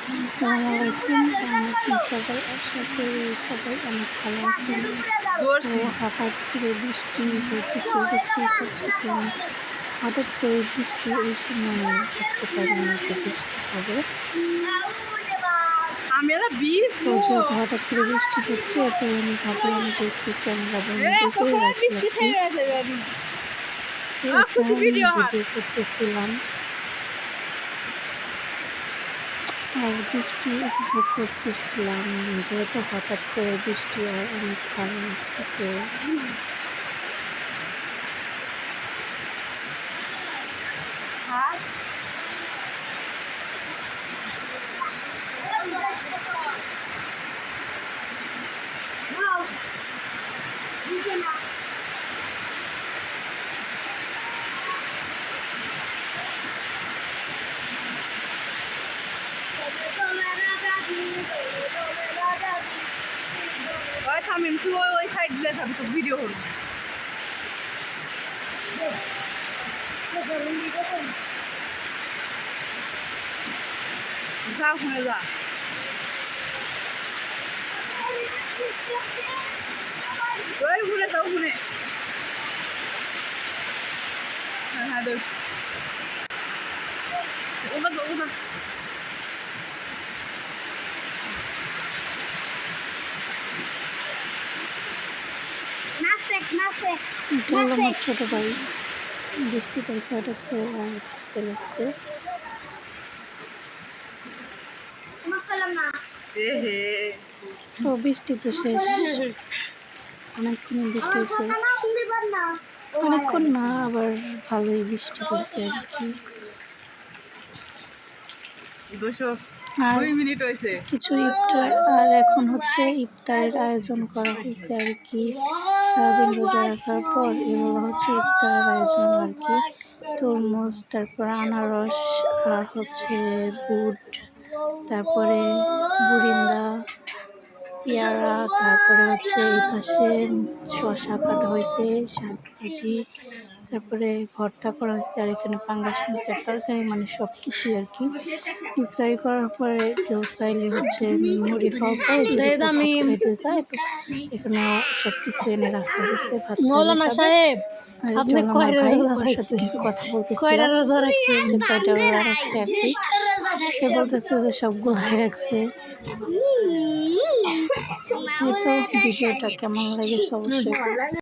আসসালামু আলাইকুম, কেমন আছেন সবাই? আশা করি সবাই অনেক ভালো আছেন। তো হঠাৎ করে বৃষ্টি হইতেছে, দেখতেই পাচ্ছেন। হঠাৎ করে বৃষ্টি এই সময় ভাবতে পারিনি যে বৃষ্টি হবে। তো যেহেতু হঠাৎ করে বৃষ্টি হচ্ছে, তো আমি ভাবলাম যে একটু ক্যামেরা বন্দি করে রাখি আর কি। তো এটা আমি ভিডিও করতেছিলাম আর বৃষ্টি উপভোগ করতেছিলাম, যেহেতু হঠাৎ করে বৃষ্টি আর অনেক ভালো লাগতেছে। থামিম তুই ওই সাইড দিয়ে থাকবি তো ভিডিও করবি যা শুনে যা ওই ঘুরে যাও শুনে হ্যাঁ হ্যাঁ দেখ ওটা ওটা এটা হলো আমার ছোটো ভাই, বৃষ্টি পাইছে হঠাৎ করে আর ভিজতে লাগছে। তো বৃষ্টি তো শেষ, অনেকক্ষণ বৃষ্টি হয়েছে, অনেকক্ষণ না আবার ভালোই বৃষ্টি হয়েছে আর কি। আর কিছু ইফতার আর এখন হচ্ছে ইফতারের আয়োজন করা হয়েছে আর কি। সারাদিন রোজা রাখার পর এগুলো হচ্ছে ইফতারের আয়োজন আর কি। তরমুজ, তারপর আনারস, আর হচ্ছে বুট, তারপরে বুরিন্দা, পেয়ারা, তারপরে হচ্ছে এই পাশে শসা কাটা হয়েছে, শাক ভাজি, তারপরে ভর্তা করা হয়েছে, আর এখানে পাঙ্গাস মাছের তরকারি, মানে সব কিছুই আর কি। ইফতারি করার পরে কেউ চাইলে হচ্ছে মুড়ি খাওয়ার পরে আমি খেতে চাই, তো এখানে সব কিছু এনে রাখা হয়েছে। মৌলানা সাহেব, আপনি কিছু কথা বলতেছি, কয়টা রোজা রাখছে আর কি। সে বলতেছে যে সবগুলাই রাখছে। এই তো ভিডিওটা কেমন লাগে অবশ্যই।